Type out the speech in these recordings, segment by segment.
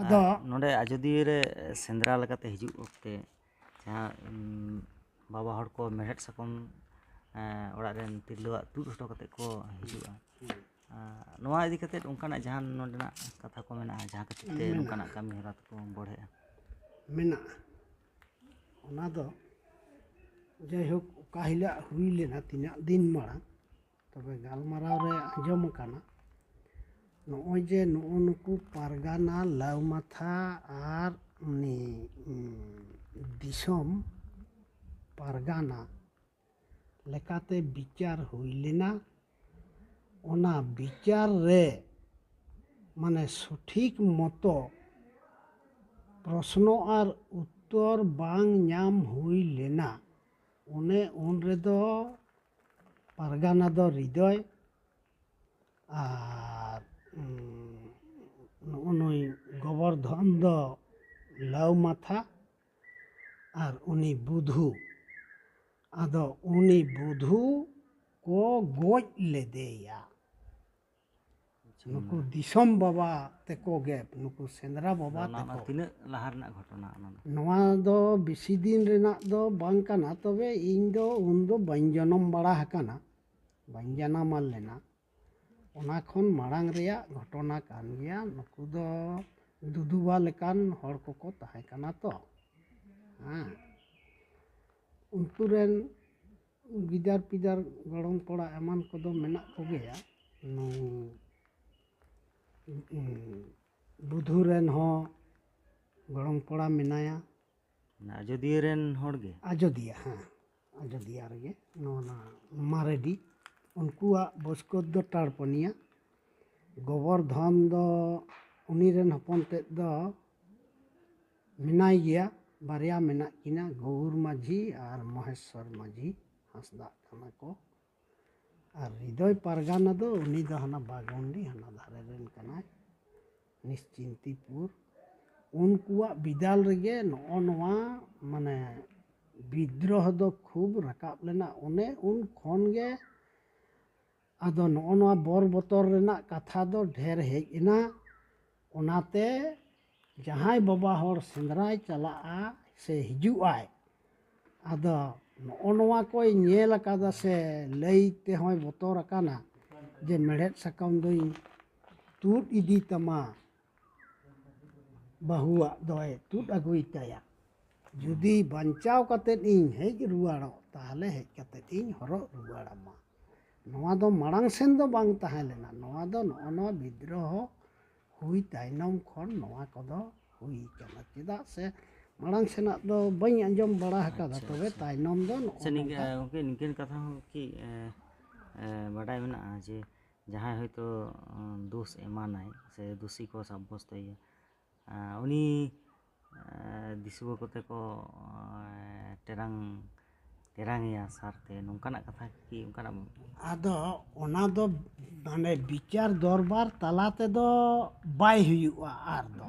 ᱟᱫᱚ ᱱᱚᱰᱮ ᱟᱡᱚᱫᱤᱭᱟᱹ ᱨᱮ ᱥᱮᱸᱫᱽᱨᱟ ᱞᱮᱠᱟᱛᱮ ᱦᱤᱡᱩᱜ ᱚᱠᱛᱮ ᱡᱟᱦᱟᱸ ᱵᱟᱵᱟ ᱦᱚᱲ ᱠᱚ ᱢᱮᱲᱦᱮᱫ ᱥᱟᱠᱟᱢ ᱚᱲᱟᱜ ᱨᱮᱱ ᱛᱤᱨᱞᱟᱹᱣᱟᱜ ᱛᱩᱫ ᱦᱚᱴᱚ ᱠᱟᱛᱮᱫ ᱠᱚ ᱦᱤᱡᱩᱜᱼᱟ, ᱱᱚᱣᱟ ᱤᱫᱤ ᱠᱟᱛᱮᱫ ᱚᱱᱠᱟᱱᱟᱜ ᱡᱟᱦᱟᱱ ᱱᱚᱰᱮᱱᱟᱜ ᱠᱟᱛᱷᱟ ᱠᱚ ᱢᱮᱱᱟᱜᱼᱟ ᱡᱟᱦᱟᱸ ᱠᱷᱟᱹᱛᱤᱨ ᱛᱮ ᱱᱚᱝᱠᱟᱱᱟᱜ ᱠᱟᱹᱢᱤ ᱦᱚᱨᱟ ᱛᱮᱠᱚ ᱵᱚᱲᱦᱮᱜᱼᱟ? ᱢᱮᱱᱟᱜᱼᱟ᱾ ᱚᱱᱟ ᱫᱚ ᱡᱟᱭᱦᱳᱠ ᱚᱠᱟ ᱦᱤᱞᱳᱜ ᱦᱩᱭ ᱞᱮᱱᱟ ᱛᱤᱱᱟᱹᱜ ᱫᱤᱱ ᱢᱟᱲᱟᱝ, ᱛᱚᱵᱮ ᱜᱟᱞᱢᱟᱨᱟᱣ ᱨᱮ ᱟᱸᱡᱚᱢ ᱟᱠᱟᱱᱟ ᱱᱚᱜᱼᱚᱭ ᱡᱮ ᱱᱩᱠᱩ ᱯᱟᱨᱜᱟᱱᱟ ᱞᱟᱣᱢᱟᱛᱷᱟ ᱟᱨ ᱩᱱᱤ ᱫᱤᱥᱚᱢ ᱯᱟᱨᱜᱟᱱᱟ ᱞᱮᱠᱟᱛᱮ ᱵᱤᱪᱟᱨ ᱦᱩᱭ ᱞᱮᱱᱟ᱾ ᱚᱱᱟ ᱵᱤᱪᱟᱨ ᱨᱮ ᱢᱟᱱᱮ ᱥᱚᱴᱷᱤᱠ ᱢᱚᱛᱚ ᱯᱨᱚᱥᱱᱚ ᱟᱨ ᱩᱛᱛᱚᱨ ᱵᱟᱝ ᱧᱟᱢ ᱦᱩᱭ ᱞᱮᱱᱟ᱾ ᱚᱱᱮ ᱩᱱ ᱨᱮᱫᱚ ᱯᱟᱨᱜᱟᱱᱟ ᱫᱚ ᱦᱨᱤᱫᱚᱭ ᱟᱨ ᱱᱚᱜᱼᱚ ᱱᱩᱭ ᱜᱚᱵᱚᱨᱫᱷᱚᱱ ᱫᱚ ᱞᱟᱣᱢᱟᱛᱷᱟ ᱟᱨ ᱩᱱᱤ ᱵᱩᱫᱷᱩ, ᱟᱫᱚ ᱩᱱᱤ ᱵᱩᱫᱷᱩ ᱠᱚ ᱜᱚᱡ ᱞᱮᱫᱮᱭᱟ᱾ ᱱᱩᱠᱩ ᱫᱤᱥᱚᱢ ᱵᱟᱵᱟ ᱛᱮᱠᱚ ᱜᱮ, ᱱᱩᱠᱩ ᱥᱮᱸᱫᱽᱨᱟ ᱵᱟᱵᱟ ᱚᱱᱟ ᱛᱮᱠᱚ᱾ ᱛᱤᱱᱟᱹᱜ ᱞᱟᱦᱟ ᱨᱮᱱᱟᱜ ᱜᱷᱚᱴᱚᱱᱟ ᱚᱱᱟ ᱫᱚ? ᱱᱚᱣᱟ ᱫᱚ ᱵᱮᱥᱤ ᱫᱤᱱ ᱨᱮᱱᱟᱜ ᱫᱚ ᱵᱟᱝ ᱠᱟᱱᱟ, ᱛᱚᱵᱮ ᱤᱧ ᱫᱚ ᱩᱱᱫᱚ ᱵᱟᱹᱧ ᱡᱚᱱᱚᱢ ᱵᱟᱲᱟ ᱟᱠᱟᱱᱟ, ᱵᱟᱹᱧ ᱡᱟᱱᱟᱢ ᱞᱮᱱᱟ᱾ ᱚᱱᱟ ᱠᱷᱚᱱ ᱢᱟᱲᱟᱝ ᱨᱮᱭᱟᱜ ᱜᱷᱚᱴᱚᱱᱟ ᱠᱟᱱ ᱜᱮᱭᱟ᱾ ᱱᱩᱠᱩ ᱫᱚ ᱫᱩᱫᱩᱵᱟ ᱞᱮᱠᱟᱱ ᱦᱚᱲ ᱠᱚᱠᱚ ᱛᱟᱦᱮᱸ ᱠᱟᱱᱟ ᱛᱚ, ᱦᱮᱸ᱾ ᱩᱱᱠᱩ ᱨᱮᱱ ᱜᱤᱫᱟᱹᱨ ᱯᱤᱫᱟᱹᱨ ᱜᱚᱲᱚᱢ ᱠᱚᱲᱟ ᱮᱢᱟᱱ ᱠᱚᱫᱚ ᱢᱮᱱᱟᱜ ᱠᱚᱜᱮᱭᱟ᱾ ᱵᱩᱫᱷᱩ ᱨᱮᱱ ᱦᱚᱸ ᱜᱚᱲᱚᱢ ᱠᱚᱲᱟ ᱢᱮᱱᱟᱭᱟ᱾ ᱟᱡᱚᱫᱤᱭᱟᱹ ᱨᱮᱱ ᱦᱚᱲ ᱜᱮ? ᱟᱡᱚᱫᱤᱭᱟᱹ, ᱦᱮᱸ, ᱟᱡᱚᱫᱤᱭᱟᱹ ᱨᱮᱜᱮ ᱱᱚᱣᱟ ᱢᱟᱨᱮᱰᱤ, ᱩᱱᱠᱩᱣᱟᱜ ᱵᱚᱥᱠᱚᱛ ᱫᱚ ᱴᱟᱲᱯᱚᱱᱤᱭᱟ᱾ ᱜᱚᱵᱚᱨᱫᱷᱚᱱ ᱫᱚ ᱩᱱᱤ ᱨᱮᱱ ᱦᱚᱯᱚᱱ ᱛᱮᱫ ᱫᱚ ᱢᱮᱱᱟᱭ ᱜᱮᱭᱟ, ᱵᱟᱨᱭᱟ ᱢᱮᱱᱟᱜ ᱠᱤᱱᱟ, ᱜᱳᱣᱩᱨ ᱢᱟᱹᱡᱷᱤ ᱟᱨ ᱢᱚᱦᱮᱥᱥᱚᱨ ᱢᱟᱹᱡᱷᱤ ᱦᱟᱸᱥᱫᱟᱜ ᱠᱟᱱᱟ ᱠᱚ᱾ ᱟᱨ ᱦᱨᱤᱫᱚᱭ ᱯᱟᱨᱜᱟᱱᱟ ᱫᱚ ᱩᱱᱤ ᱫᱚ ᱦᱟᱱᱟ ᱵᱟᱜᱚᱱᱰᱤ ᱦᱟᱱᱟ ᱫᱷᱟᱨᱮ ᱨᱮᱱ ᱠᱟᱱᱟᱭ, ᱱᱤᱥᱪᱤᱱᱛᱤᱯᱩᱨ᱾ ᱩᱱᱠᱩᱣᱟᱜ ᱵᱤᱫᱟᱞ ᱨᱮᱜᱮ ᱱᱚᱜᱼᱚ ᱱᱚᱣᱟ ᱢᱟᱱᱮ ᱵᱤᱫᱽᱫᱨᱳᱦᱚ ᱫᱚ ᱠᱷᱩᱵ ᱨᱟᱠᱟᱵ ᱞᱮᱱᱟ᱾ ᱚᱱᱮ ᱩᱱ ᱠᱷᱚᱱ ᱜᱮ ᱟᱫᱚ ᱱᱚᱜᱼᱚ ᱱᱚᱣᱟ ᱵᱚᱨ ᱵᱚᱛᱚᱨ ᱨᱮᱱᱟᱜ ᱠᱟᱛᱷᱟ ᱫᱚ ᱰᱷᱮᱨ ᱦᱮᱡ ᱮᱱᱟ᱾ ᱚᱱᱟᱛᱮ ᱡᱟᱦᱟᱸᱭ ᱵᱟᱵᱟ ᱦᱚᱲ ᱥᱮᱸᱫᱽᱨᱟᱭ ᱪᱟᱞᱟᱜᱼᱟ ᱥᱮ ᱦᱤᱡᱩᱜ ᱟᱭ, ᱟᱫᱚ ᱱᱚᱜᱼᱚ ᱱᱚᱣᱟ ᱠᱚᱭ ᱧᱮᱞ ᱟᱠᱟᱫᱟ ᱥᱮ ᱞᱟᱹᱭ ᱛᱮᱦᱚᱸᱭ ᱵᱚᱛᱚᱨ ᱟᱠᱟᱱᱟ ᱡᱮ ᱢᱮᱲᱦᱮᱫ ᱥᱟᱠᱟᱢ ᱫᱚᱧ ᱛᱩᱫ ᱤᱫᱤ ᱛᱟᱢᱟ, ᱵᱟᱹᱦᱩᱣᱟᱜ ᱫᱚᱭ ᱛᱩᱫ ᱟᱹᱜᱩᱭ ᱛᱟᱭᱟ᱾ ᱡᱩᱫᱤ ᱵᱟᱧᱪᱟᱣ ᱠᱟᱛᱮᱫ ᱤᱧ ᱦᱮᱡ ᱨᱩᱣᱟᱹᱲᱚᱜ, ᱛᱟᱦᱚᱞᱮ ᱦᱮᱡ ᱠᱟᱛᱮᱫ ᱤᱧ ᱦᱚᱨᱚᱜ ᱨᱩᱣᱟᱹᱲᱟᱢᱟ᱾ ᱱᱚᱣᱟ ᱫᱚ ᱢᱟᱲᱟᱝ ᱥᱮᱱ ᱫᱚ ᱵᱟᱝ ᱛᱟᱦᱮᱸ ᱞᱮᱱᱟ᱾ ᱱᱚᱣᱟ ᱫᱚ ᱱᱚᱜᱼᱚ ᱱᱚᱣᱟ ᱵᱤᱫᱽᱫᱨᱳᱦᱚ ᱦᱩᱭ ᱛᱟᱭᱱᱚᱢ ᱠᱷᱚᱱ ᱱᱚᱣᱟ ᱠᱚᱫᱚ ᱦᱩᱭ ᱠᱟᱱᱟ᱾ ᱪᱮᱫᱟᱜ ᱥᱮ ᱢᱟᱲᱟᱝ ᱥᱮᱱᱟᱜ ᱫᱚ ᱵᱟᱹᱧ ᱟᱸᱡᱚᱢ ᱵᱟᱲᱟ ᱟᱠᱟᱫᱟ, ᱛᱚᱵᱮ ᱛᱟᱭᱱᱚᱢ ᱫᱚ ᱱᱚᱜᱼᱚ ᱱᱚᱝᱠᱟ᱾ ᱜᱚᱢᱠᱮ ᱱᱤᱝᱠᱟᱹᱱ ᱠᱟᱛᱷᱟ ᱦᱚᱸ ᱠᱤ ᱵᱟᱰᱟᱭ ᱢᱮᱱᱟᱜᱼᱟ ᱡᱮ ᱡᱟᱦᱟᱸᱭ ᱦᱚᱭᱛᱳ ᱫᱳষ ᱮᱢᱟᱱᱟᱭ ᱥᱮ ᱫᱳষী ᱠᱚ ᱥᱟᱵᱵᱚᱥᱛᱚᱭᱮᱭᱟ, ᱩᱱᱤ ᱫᱤᱥᱩᱣᱟᱹ ᱠᱚᱛᱮ ᱠᱚ ᱴᱮᱨᱟᱝᱮᱭᱟ ᱥᱟᱨᱛᱮ, ᱱᱚᱝᱠᱟᱱᱟᱜ ᱠᱟᱛᱷᱟ ᱠᱤ ᱚᱱᱠᱟᱱᱟᱜ? ᱟᱫᱚ ᱚᱱᱟ ᱫᱚ ᱢᱟᱱᱮ ᱵᱤᱪᱟᱨ ᱫᱚᱨᱵᱟᱨ ᱛᱟᱞᱟ ᱛᱮᱫᱚ ᱵᱟᱭ ᱦᱩᱭᱩᱜᱼᱟ᱾ ᱟᱨ ᱫᱚ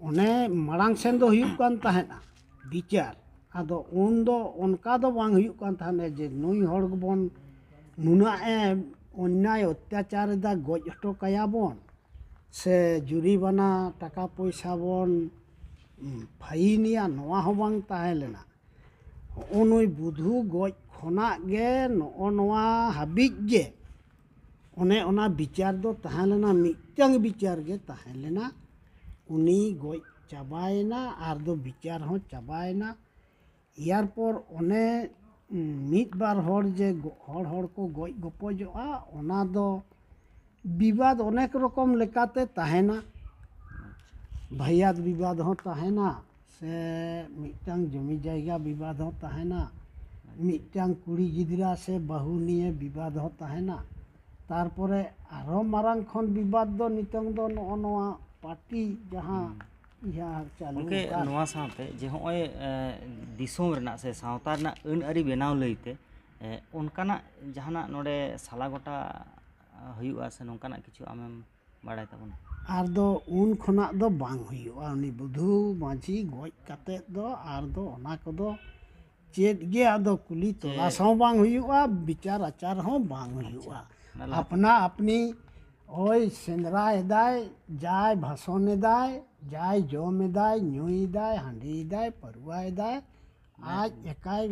ᱚᱱᱮ ᱢᱟᱲᱟᱝ ᱥᱮᱱ ᱫᱚ ᱦᱩᱭᱩᱜ ᱠᱟᱱ ᱛᱟᱦᱮᱸᱫᱼᱟ ᱵᱤᱪᱟᱨ, ᱟᱫᱚ ᱩᱱ ᱫᱚ ᱚᱱᱠᱟ ᱫᱚ ᱵᱟᱝ ᱦᱩᱭᱩᱜ ᱠᱟᱱ ᱛᱟᱦᱮᱸᱫ ᱡᱮ ᱱᱩᱭ ᱦᱚᱲ ᱜᱮᱵᱚᱱ ᱱᱩᱱᱟᱹᱜ ᱮ ᱚᱱᱱযায় ᱚᱛᱛযাচার ᱮᱫᱟ, ᱜᱚᱡ ᱦᱚᱴᱚ ᱠᱟᱭᱟ ᱵᱚᱱ ᱥᱮ ᱡᱩᱨᱤᱵᱟᱱᱟ ᱴᱟᱠᱟ ᱯᱚᱭᱥᱟ ᱵᱚᱱ ᱯᱷᱟᱭᱤᱱᱮᱭᱟ, ᱱᱚᱣᱟ ᱦᱚᱸ ᱵᱟᱝ ᱛᱟᱦᱮᱸ ᱞᱮᱱᱟ᱾ ᱦᱚᱜᱼᱚ ᱱᱩᱭ ᱵᱩᱫᱷᱩ ᱜᱚᱡ ᱠᱷᱚᱱᱟᱜ ᱜᱮ ᱱᱚᱜᱼᱚ ᱱᱚᱣᱟ ᱦᱟᱹᱵᱤᱡ ᱜᱮ ᱚᱱᱮ ᱚᱱᱟ ᱵᱤᱪᱟᱨ ᱫᱚ ᱛᱟᱦᱮᱸ ᱞᱮᱱᱟ᱾ ᱢᱤᱫᱴᱟᱝ ᱵᱤᱪᱟᱨ ᱜᱮ ᱛᱟᱦᱮᱸ ᱞᱮᱱᱟ, ᱩᱱᱤ ᱜᱚᱡ ᱪᱟᱵᱟᱭᱮᱱᱟ ᱟᱨ ᱫᱚ ᱵᱤᱪᱟᱨ ᱦᱚᱸ ᱪᱟᱵᱟᱭᱮᱱᱟ᱾ ᱮᱨᱯᱚᱨ ᱚᱱᱮ ᱢᱤᱫ ᱵᱟᱨ ᱦᱚᱲ ᱡᱮ ᱦᱚᱲ ᱠᱚ ᱜᱚᱡ ᱜᱚᱯᱚᱡᱚᱜᱼᱟ, ᱚᱱᱟ ᱫᱚ ᱵᱤᱵᱟᱫ ᱚনেক রকম লেকাতে তাহেনা। ভাইয়াত বিবাদ হো তাহেনা, সে মিটটাং জমি জায়গা বিবাদ হো তাহেনা, মিটটাং কুড়ি গিদরা সে বাহু নিয়ে বিবাদ হো তাহেনা। তারপরে আরো মারাং খন বিবাদ দো নিতং দো ᱱᱚᱜᱼᱚ ᱱᱚᱣᱟ ᱯᱟর্ᱴᱤ ᱡᱟᱦᱟᱸ ᱤᱭᱟᱹ ᱪᱟᱹᱞᱩ ᱜᱚᱢᱠᱮ ᱱᱚᱣᱟ ᱥᱟᱶᱛᱮ ᱡᱮ ᱦᱚᱸᱜᱼᱚᱭ ᱫᱤᱥᱚᱢ ᱨᱮᱱᱟᱜ ᱥᱮ ᱥᱟᱶᱛᱟ ᱨᱮᱱᱟᱜ ᱟᱹᱱ ᱟᱹᱨᱤ ᱵᱮᱱᱟᱣ ᱞᱟᱹᱭᱛᱮ ᱚᱱᱠᱟᱱᱟᱜ ᱡᱟᱦᱟᱱᱟᱜ ᱱᱚᱰᱮ ᱥᱟᱞᱟ ᱜᱚᱴᱟ ᱦᱩᱭᱩᱜᱼᱟ ᱥᱮ ᱱᱚᱝᱠᱟᱱᱟᱜ ᱠᱤᱪᱷᱩ ᱟᱢᱮᱢ ᱵᱟᱲᱟᱭ ᱛᱟᱵᱚᱱᱟ? ᱟᱨ ᱫᱚ ᱩᱱ ᱠᱷᱚᱱᱟᱜ ᱫᱚ ᱵᱟᱝ ᱦᱩᱭᱩᱜᱼᱟ᱾ ᱩᱱᱤ ᱵᱩᱫᱷᱩ ᱢᱟᱹᱡᱷᱤ ᱜᱚᱡ ᱠᱟᱛᱮᱫ ᱫᱚ ᱟᱨ ᱫᱚ ᱚᱱᱟ ᱠᱚᱫᱚ ᱪᱮᱫ ᱜᱮ ᱟᱫᱚ ᱠᱩᱞᱤ ᱛᱚᱞᱟᱥ ᱦᱚᱸ ᱵᱟᱝ ᱦᱩᱭᱩᱜᱼᱟ, ᱵᱤᱪᱟᱨ ᱟᱪᱟᱨ ᱦᱚᱸ ᱵᱟᱝ ᱦᱩᱭᱩᱜᱼᱟ᱾ ᱞᱟᱦᱟ ᱟᱯᱱᱟ ᱟᱯᱱᱤ ওই সেন্দ্রা এদায় যায় ভাষণ এদায় যায় জম এদায় ᱧᱩᱭ এদায় হাঁডি এদায় পারুয়া এদায় আজ একাই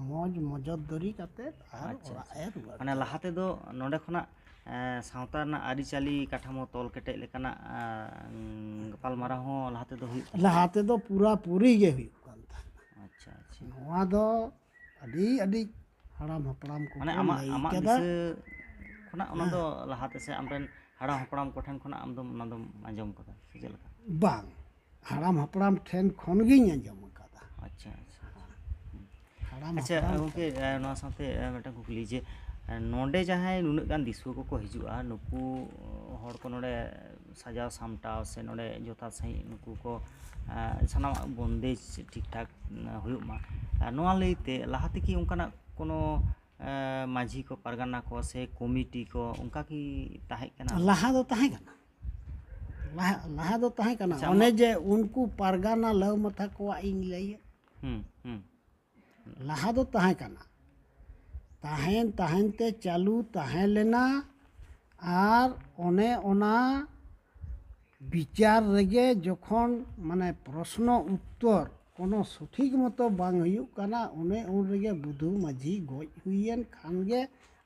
মজ মজদদারি কাতে আর ওড়াᱜ এ রুয়াড় ᱢᱟᱱᱮ ᱞᱟᱦᱟ ᱛᱮᱫᱚ ᱱᱚᱰᱮ ᱠᱷᱚᱱᱟᱜ ᱥᱟᱶᱛᱟ ᱨᱮᱱᱟᱜ ᱟᱹᱨᱤᱪᱟᱹᱞᱤ ᱠᱟঠাᱢᱳ ᱛᱚᱞ ᱠᱮᱴᱮᱡ ᱞᱮᱠᱟᱱᱟᱜ ᱜᱟᱯᱟᱞᱢᱟᱨᱟᱣ ᱦᱚᱸ ᱞᱟᱦᱟ ᱛᱮᱫᱚ ᱦᱩᱭᱩᱜ ᱠᱟᱱᱟ᱾ ᱞᱟᱦᱟ ᱛᱮᱫᱚ ᱯᱩᱨᱟ ᱯᱩᱨᱤ ᱜᱮ ᱦᱩᱭᱩᱜ ᱠᱟᱱ ᱛᱟᱦᱮᱸᱱᱟ᱾ ᱟᱪᱪᱷᱟ ᱟᱪᱪᱷᱟ ᱱᱚᱣᱟ ᱫᱚ ᱟᱹᱰᱤ ᱦᱟᱲᱟᱢ ᱦᱟᱯᱲᱟᱢ ᱠᱚᱠᱚ ᱢᱟᱱᱮ ᱞᱟᱹᱭ ᱟᱢᱟᱜ ᱠᱟᱫᱟ᱾ ᱫᱤᱥᱟᱹ ᱠᱷᱚᱱᱟᱜ ᱚᱱᱟ ᱫᱚ ᱞᱟᱦᱟᱛᱮ ᱥᱮ ᱟᱢᱨᱮᱱ ᱦᱟᱲᱟᱢ ᱦᱟᱯᱲᱟᱢ ᱠᱚᱴᱷᱮᱱ ᱠᱷᱚᱱᱟᱜ ᱟᱢ ᱫᱚᱢ ᱚᱱᱟ ᱫᱚᱢ ᱟᱸᱡᱚᱢ ᱠᱟᱫᱟ ᱥᱮ ᱪᱮᱫ ᱞᱮᱠᱟ? ᱵᱟᱝ ᱦᱟᱲᱟᱢ ᱦᱟᱯᱲᱟᱢ ᱴᱷᱮᱱ ᱠᱷᱚᱱ ᱜᱤᱧ ᱟᱸᱡᱚᱢ ᱟᱠᱟᱫᱟ᱾ ᱟᱪᱪᱷᱟ ᱟᱪᱪᱷᱟ ᱦᱟᱲᱟᱢ ᱟᱪᱪᱷᱟ ᱦᱟᱯᱲᱟᱢ ᱜᱚᱝᱠᱮ ᱱᱚᱣᱟ ᱥᱟᱶᱛᱮ ᱢᱤᱫᱴᱟᱝ ᱠᱩᱠᱞᱤ ᱡᱮ ᱱᱚᱰᱮ ᱡᱟᱦᱟᱸᱭ ᱱᱩᱱᱟᱹᱜ ᱜᱟᱱ ᱫᱤᱥᱩᱣᱟᱹ ᱠᱚᱠᱚ ᱦᱤᱡᱩᱜᱼᱟ ᱱᱩᱠᱩ ᱦᱚᱲ ᱠᱚ ᱱᱚᱰᱮ ᱥᱟᱡᱟᱣ ᱥᱟᱢᱴᱟᱣ ᱥᱮ ᱱᱚᱰᱮ ᱡᱚᱛᱷᱟᱛ ᱥᱟᱺᱦᱤᱡ ᱱᱩᱠᱩ ᱠᱚ ᱥᱟᱱᱟᱢᱟᱜ ᱵᱚᱱᱫᱮᱡᱽ ᱴᱷᱤᱠ ᱴᱷᱟᱠ ᱦᱩᱭᱩᱜ ᱢᱟ ᱱᱚᱣᱟ ᱞᱟᱹᱭᱛᱮ ᱞᱟᱦᱟᱛᱮ ᱠᱤ ᱚᱱᱠᱟᱱᱟᱜ ᱠᱳᱱᱳ ᱢᱟᱹᱡᱷᱤ ᱠᱚ ᱯᱟᱨᱜᱟᱱᱟ ᱠᱚ ᱥᱮ ᱠᱚᱢᱤᱴᱤ ᱠᱚ ᱚᱱᱠᱟ ᱠᱤ ᱛᱟᱦᱮᱸ ᱠᱟᱱᱟ? ᱞᱟᱦᱟ ᱫᱚ ᱛᱟᱦᱮᱸ ᱠᱟᱱᱟ᱾ ᱞᱟᱦᱟ ᱫᱚ ᱛᱟᱦᱮᱸ ᱠᱟᱱᱟ ᱟᱪᱪᱷᱟ, ᱚᱱᱮ ᱡᱮ ᱩᱱᱠᱩ ᱯᱟᱨᱜᱟᱱᱟ ᱞᱟᱹᱣ ᱢᱟᱛᱷᱟ ᱠᱚᱣᱟᱜ ᱤᱧ ᱞᱟᱹᱭᱮᱫ ᱦᱩᱸ ᱞᱟᱦᱟ ᱫᱚ ᱛᱟᱦᱮᱸ ᱠᱟᱱᱟ ᱛᱟᱦᱮᱱ ᱛᱮ ᱪᱟᱹᱞᱩ ᱛᱟᱦᱮᱸ ᱞᱮᱱᱟ ᱟᱨ ᱚᱱᱮ ᱚᱱᱟ ᱵᱤᱪᱟᱨ ᱨᱮᱜᱮ ᱡᱚᱠᱷᱚᱱ ᱢᱟᱱᱮ ᱯᱨᱚᱥᱱᱚ ᱩᱛᱛᱚᱨ কোনো সঠিক মতো ᱵᱟᱝ ᱦᱩᱭᱩᱜ ᱠᱟᱱᱟ ᱚᱱᱮ ᱩᱱ ᱨᱮᱜᱮ ᱵᱩᱫᱷᱩ ᱢᱟᱹᱡᱷᱤ ᱜᱚᱡ ᱦᱩᱭᱮᱱ ᱠᱷᱟᱱ ᱜᱮ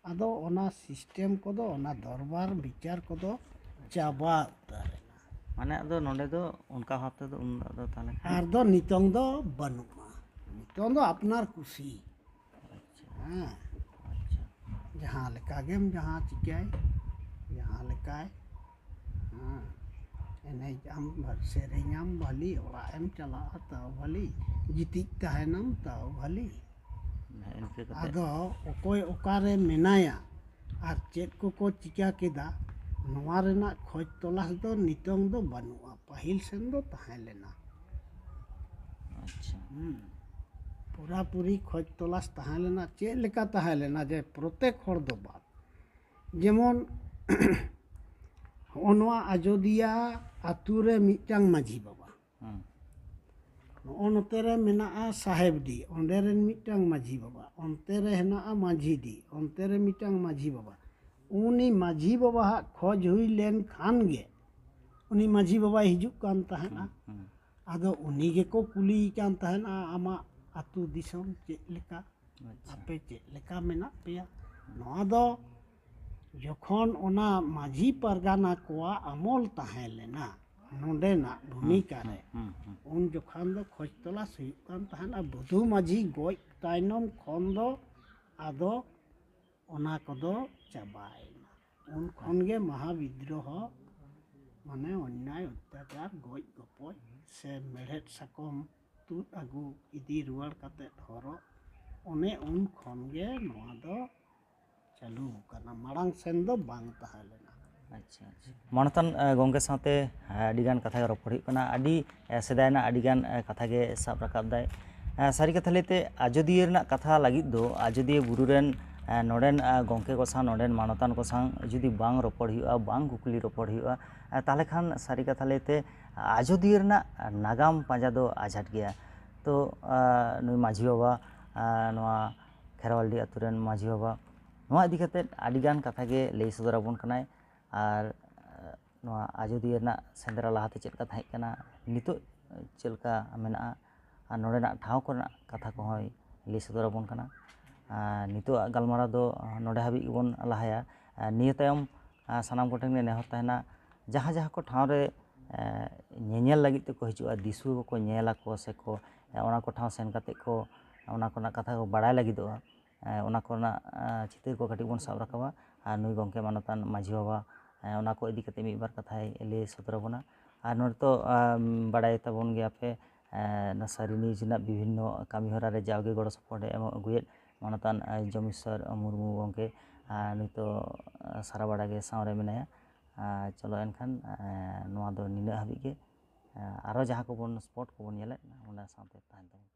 ᱟᱫᱚ ᱚᱱᱟ ᱥᱤᱥᱴᱮᱢ ᱠᱚᱫᱚ ᱚᱱᱟ ᱫᱚᱨᱵᱟᱨ ᱵᱤᱪᱟᱨ ᱠᱚᱫᱚ ᱪᱟᱵᱟ ᱩᱛᱟᱹᱨᱮᱱᱟ᱾ ᱢᱟᱱᱮ ᱟᱫᱚ ᱱᱚᱰᱮ ᱫᱚ ᱚᱱᱠᱟ ᱵᱷᱟᱵ ᱛᱮᱫᱚ ᱩᱱ ᱫᱚ ᱛᱟᱦᱚᱞᱮ ᱠᱷᱟᱱ ᱟᱨ ᱫᱚ ᱱᱤᱛᱚᱝ ᱫᱚ ᱵᱟᱹᱱᱩᱜᱼᱟ᱾ ᱱᱤᱛᱚᱝ ᱫᱚ ᱟᱯᱱᱟᱨ ᱠᱩᱥᱤ ᱦᱮᱸ ᱟᱪᱪᱷᱟ ᱡᱟᱦᱟᱸ ᱞᱮᱠᱟ ᱜᱮᱢ ᱡᱟᱦᱟᱸ ᱪᱤᱠᱟᱹᱭ ᱡᱟᱦᱟᱸ ᱞᱮᱠᱟᱭ ᱮᱱᱮᱡᱟᱢ ᱥᱮᱨᱮᱧᱟᱢ ᱵᱷᱟᱹᱞᱤ ᱚᱲᱟᱜ ᱮᱢ ᱪᱟᱞᱟᱜᱼᱟ ᱛᱟᱣ ᱵᱷᱟᱹᱞᱤ ᱜᱤᱛᱤᱡ ᱛᱟᱦᱮᱱᱟᱢ ᱛᱟᱣ ᱵᱷᱟᱹᱞᱤ ᱤᱱᱠᱟᱹ ᱠᱟᱛᱮ ᱟᱫᱚ ᱚᱠᱚᱭ ᱚᱠᱟᱨᱮ ᱢᱮᱱᱟᱭᱟ ᱟᱨ ᱪᱮᱫ ᱠᱚᱠᱚ ᱪᱤᱠᱟᱹ ᱠᱮᱫᱟ ᱱᱚᱣᱟ ᱨᱮᱱᱟᱜ ᱠᱷᱚᱡᱽ ᱛᱚᱞᱟᱥ ᱫᱚ ᱱᱤᱛᱚᱝ ᱫᱚ ᱵᱟᱹᱱᱩᱜᱼᱟ᱾ ᱯᱟᱹᱦᱤᱞ ᱥᱮᱱ ᱫᱚ ᱛᱟᱦᱮᱸ ᱞᱮᱱᱟ᱾ ᱟᱪᱪᱷᱟ ᱯᱩᱨᱟᱹᱯᱩᱨᱤ ᱠᱷᱚᱡᱽ ᱛᱚᱞᱟᱥ ᱛᱟᱦᱮᱸ ᱞᱮᱱᱟ᱾ ᱪᱮᱫ ᱞᱮᱠᱟ ᱛᱟᱦᱮᱸ ᱞᱮᱱᱟ ᱡᱮ ᱯᱨᱚᱛᱮᱠ ᱦᱚᱲ ᱫᱚ ᱵᱟᱝ ᱡᱮᱢᱚᱱ ᱦᱚᱸᱜᱼᱚ ᱱᱚᱣᱟ ᱟᱡᱚᱫᱤᱭᱟᱹ ᱟᱛᱳ ᱨᱮ ᱢᱤᱫᱴᱟᱝ ᱢᱟᱺᱡᱷᱤ ᱵᱟᱵᱟ ᱱᱚᱜᱼᱚ ᱱᱚᱛᱮ ᱨᱮ ᱢᱮᱱᱟᱜᱼᱟ ᱥᱟᱦᱮᱵᱰᱤ ᱚᱸᱰᱮ ᱨᱮᱱ ᱢᱤᱫᱴᱟᱝ ᱢᱟᱺᱡᱷᱤ ᱵᱟᱵᱟ ᱚᱱᱛᱮ ᱨᱮ ᱦᱮᱱᱟᱜᱼᱟ ᱢᱟᱺᱡᱷᱤᱰᱤ ᱚᱱᱛᱮ ᱨᱮ ᱢᱤᱫᱴᱟᱝ ᱢᱟᱺᱡᱷᱤ ᱵᱟᱵᱟ ᱩᱱᱤ ᱢᱟᱺᱡᱷᱤ ᱵᱟᱵᱟᱣᱟᱜ ᱠᱷᱚᱡᱽ ᱦᱩᱭ ᱞᱮᱱ ᱠᱷᱟᱱ ᱜᱮ ᱩᱱᱤ ᱢᱟᱺᱡᱷᱤ ᱵᱟᱵᱟᱭ ᱦᱤᱡᱩᱜ ᱠᱟᱱ ᱛᱟᱦᱮᱱᱟ᱾ ᱟᱫᱚ ᱩᱱᱤ ᱜᱮᱠᱚ ᱠᱩᱞᱤᱭᱮ ᱠᱟᱱ ᱛᱟᱦᱮᱱᱟ ᱟᱢᱟᱜ ᱟᱹᱛᱩ ᱫᱤᱥᱚᱢ ᱪᱮᱫ ᱞᱮᱠᱟ ᱟᱯᱮ ᱪᱮᱫ ᱞᱮᱠᱟ ᱢᱮᱱᱟᱜ ᱯᱮᱭᱟ ᱱᱚᱣᱟ ᱫᱚ ᱡᱚᱠᱷᱚᱱ ᱚᱱᱟ ᱢᱟᱺᱡᱷᱤ ᱯᱟᱨᱜᱟᱱᱟ ᱠᱚᱣᱟᱜ ᱟᱢᱚᱞ ᱛᱟᱦᱮᱸ ᱞᱮᱱᱟ ᱱᱚᱰᱮᱱᱟᱜ ᱵᱷূᱢᱤᱠᱟ ᱨᱮ ᱩᱱ ᱡᱚᱠᱷᱚᱱ ᱫᱚ ᱠᱷᱚᱡᱽ ᱛᱚᱞᱟᱥ ᱦᱩᱭᱩᱜ ᱠᱟᱱ ᱛᱟᱦᱮᱱᱟ᱾ ᱵᱩᱫᱷᱩ ᱢᱟᱺᱡᱷᱤ ᱜᱚᱡ ᱛᱟᱭᱱᱚᱢ ᱠᱷᱚᱱ ᱫᱚ ᱟᱫᱚ ᱚᱱᱟ ᱠᱚᱫᱚ ᱪᱟᱵᱟᱭᱮᱱᱟ᱾ ᱩᱱ ᱠᱷᱚᱱ ᱜᱮ ᱢᱚᱦᱟ ᱵᱤᱫᱽᱫᱨᱳᱦᱚ ᱢᱟᱱᱮ ᱚᱱᱱযায় অত্যাচার ᱜᱚᱡ ᱜᱚᱯᱚᱡ ᱥᱮ ᱢᱮᱲᱦᱮᱫ ᱥᱟᱠᱚᱢ ᱛᱩᱫ ᱟᱹᱜᱩ ᱤᱫᱤ ᱨᱩᱣᱟᱹᱲ ᱠᱟᱛᱮᱫ ᱦᱚᱨᱚᱜ ᱚᱱᱮ ᱩᱱ ᱠᱷᱚᱱ ᱜᱮ ᱱᱚᱣᱟ ᱫᱚ ᱪᱟᱹᱞᱩ ᱟᱠᱟᱱᱟ᱾ ᱢᱟᱲᱟᱝ ᱥᱮᱱ ᱫᱚ ᱵᱟᱝ ᱛᱟᱦᱮᱸ ᱞᱮᱱᱟ᱾ ᱟᱪᱪᱷᱟ ᱢᱟᱱᱚᱛᱟᱱ ᱜᱚᱝᱠᱮ ᱥᱟᱶᱛᱮ ᱟᱹᱰᱤᱜᱟᱱ ᱠᱟᱛᱷᱟ ᱜᱮ ᱨᱚᱯᱚᱲ ᱦᱩᱭᱩᱜ ᱠᱟᱱᱟ᱾ ᱟᱹᱰᱤ ᱥᱮᱫᱟᱭ ᱨᱮᱱᱟᱜ ᱟᱹᱰᱤᱜᱟन ᱠᱟᱛᱷᱟ ᱜᱮ ᱥᱟᱵ ᱨᱟᱠᱟᱵ ᱫᱟᱭ᱾ ᱥᱟᱹᱨᱤ ᱠᱟᱛᱷᱟ ᱞᱟᱹᱭᱛᱮ ᱟᱡᱚᱫᱤᱭᱟᱹ ᱨᱮᱱᱟᱜ ᱠᱟᱛᱷᱟ ᱞᱟᱹᱜᱤᱫ ᱫᱚ ᱟᱡᱚᱫᱤᱭᱟᱹ ᱵᱩᱨᱩ ᱨᱮᱱ ᱱᱚᱰᱮᱱ ᱜᱚᱝᱠᱮ ᱠᱚ ᱥᱟᱶ ᱱᱚᱰᱮᱱ ᱢᱟᱱᱚᱛᱟᱱ ᱠᱚ ᱥᱟᱶ ᱡᱩᱫᱤ ᱵᱟᱝ ᱨᱚᱯᱚᱲ ᱦᱩᱭᱩᱜᱼᱟ ᱵᱟᱝ ᱠᱩᱠᱞᱤ ᱨᱚᱯᱚᱲ ᱦᱩᱭᱩᱜᱼᱟ ᱛᱟᱦᱚᱞᱮ ᱠᱷᱟᱱ ᱥᱟᱹᱨᱤ ᱠᱟᱛᱷᱟ ᱞᱟᱹᱭᱛᱮ ᱟᱡᱚᱫᱤᱭᱟᱹ ᱨᱮᱱᱟᱜ ᱱᱟᱜᱟᱢ ᱯᱟᱸᱡᱟ ᱫᱚ ᱟᱡᱷᱟᱴ ᱜᱮᱭᱟ᱾ ᱛᱚ ᱱᱩᱭ ᱢᱟᱺᱡᱷᱤ ᱵᱟᱵᱟ ᱱᱚᱣᱟ ᱠᱷᱮᱨᱣᱟᱞᱰᱤ ᱟᱛᱳ ᱨᱮᱱ ᱢᱟᱺᱡᱷᱤ ᱵᱟᱵᱟ ᱱᱚᱣᱟ ᱤᱫᱤ ᱠᱟᱛᱮᱫ ᱟᱹᱰᱤᱜᱟᱱ ᱠᱟᱛᱷᱟ ᱜᱮ ᱞᱟᱹᱭ ᱥᱚᱫᱚᱨ ᱟᱵᱚᱱ ᱠᱟᱱᱟᱭ᱾ ᱟᱨ ᱱᱚᱣᱟ ᱟᱡᱚᱫᱤᱭᱟᱹ ᱨᱮᱱᱟᱜ ᱥᱮᱸᱫᱽᱨᱟ ᱞᱟᱦᱟᱛᱮ ᱪᱮᱫ ᱞᱮᱠᱟ ᱛᱟᱦᱮᱸ ᱠᱟᱱᱟ ᱱᱤᱛᱚᱜ ᱪᱮᱫ ᱞᱮᱠᱟ ᱢᱮᱱᱟᱜᱼᱟ ᱟᱨ ᱱᱚᱰᱮᱱᱟᱜ ᱴᱷᱟᱶ ᱠᱚᱨᱮᱱᱟᱜ ᱠᱟᱛᱷᱟ ᱠᱚᱦᱚᱸᱭ ᱞᱟᱹᱭ ᱥᱚᱫᱚᱨ ᱟᱵᱚᱱ ᱠᱟᱱᱟ᱾ ᱱᱤᱛᱚᱜ ᱜᱟᱞᱢᱟᱨᱟᱣ ᱫᱚ ᱱᱚᱰᱮ ᱦᱟᱹᱵᱤᱡ ᱜᱮᱵᱚᱱ ᱞᱟᱦᱟᱭᱟ᱾ ᱱᱤᱭᱟᱹ ᱛᱟᱭᱚᱢ ᱥᱟᱱᱟᱢ ᱠᱚᱴᱷᱮᱱ ᱜᱮ ᱱᱮᱦᱚᱨ ᱛᱟᱦᱮᱱᱟ ᱡᱟᱦᱟᱸ ᱠᱚ ᱴᱷᱟᱶ ᱨᱮ ᱧᱮᱧᱮᱞ ᱞᱟᱹᱜᱤᱫ ᱛᱮᱠᱚ ᱦᱤᱡᱩᱜᱼᱟ ᱫᱤᱥᱩᱣᱟᱹ ᱠᱚᱠᱚ ᱧᱮᱞᱟᱠᱚ ᱥᱮᱠᱚ ᱚᱱᱟ ᱠᱚ ᱴᱷᱟᱶ ᱥᱮᱱ ᱠᱟᱛᱮᱫ ᱠᱚ ᱚᱱᱟ ᱠᱚᱨᱮᱱᱟᱜ ᱠᱟᱛᱷᱟ ᱠᱚ ᱵᱟᱲᱟᱭ ᱞᱟᱹᱜᱤᱫᱚᱜᱼᱟ ᱚᱱᱟ ᱠᱚᱨᱮᱱᱟᱜ ᱪᱤᱛᱟᱹᱨ ᱠᱚ ᱠᱟᱹᱴᱤᱡ ᱵᱚᱱ ᱥᱟᱵ ᱨᱟᱠᱟᱵᱟ ᱟᱨ ᱱᱩᱭ ᱜᱚᱝᱠᱮ ᱢᱟᱱᱚᱛᱟᱱ ᱢᱟᱺᱡᱷᱤ ᱵᱟᱵᱟ ᱚᱱᱟ ᱠᱚ ᱤᱫᱤ ᱠᱟᱛᱮᱫ ᱢᱤᱫᱵᱟᱨ ᱠᱟᱛᱷᱟᱭ ᱞᱟᱹᱭ ᱥᱚᱫᱚᱨ ᱟᱵᱚᱱᱟ᱾ ᱟᱨ ᱱᱚᱰᱮ ᱛᱚ ᱵᱟᱲᱟᱭ ᱛᱟᱵᱚᱱ ᱜᱮᱭᱟᱯᱮ ᱥᱟᱹᱨᱤ ᱱᱤᱭᱩᱡᱽ ᱨᱮᱱᱟᱜ ᱵᱤᱵᱷᱤᱱᱱᱚ ᱠᱟᱹᱢᱤᱦᱚᱨᱟ ᱨᱮ ᱡᱟᱣᱜᱮ ᱜᱚᱲᱚ ᱥᱚᱯᱚᱦᱚᱫ ᱮ ᱮᱢᱚᱜ ᱟᱹᱜᱩᱭᱮᱫ ᱢᱟᱱᱚᱛᱟᱱ ᱡᱚᱢᱤᱥᱥᱚᱨ ᱢᱩᱨᱢᱩ ᱜᱚᱝᱠᱮ ᱱᱩᱭ ᱛᱚ ᱥᱟᱨᱟ ᱵᱟᱲᱟ ᱜᱮ ᱥᱟᱶᱨᱮ ᱢᱮᱱᱟᱭᱟ᱾ ᱪᱚᱞᱚ ᱮᱱᱠᱷᱟᱱ ᱱᱚᱣᱟ ᱫᱚ ᱱᱤᱱᱟᱹᱜ ᱦᱟᱹᱵᱤᱡ ᱜᱮ᱾ ᱟᱨᱚ ᱡᱟᱦᱟᱸ ᱠᱚᱵᱚᱱ ᱥᱯᱚᱴ ᱠᱚᱵᱚᱱ ᱧᱮᱞᱮᱫ ᱚᱱᱟ ᱥᱟᱶᱛᱮ ᱛᱟᱦᱮᱱ ᱛᱟᱵᱚᱱ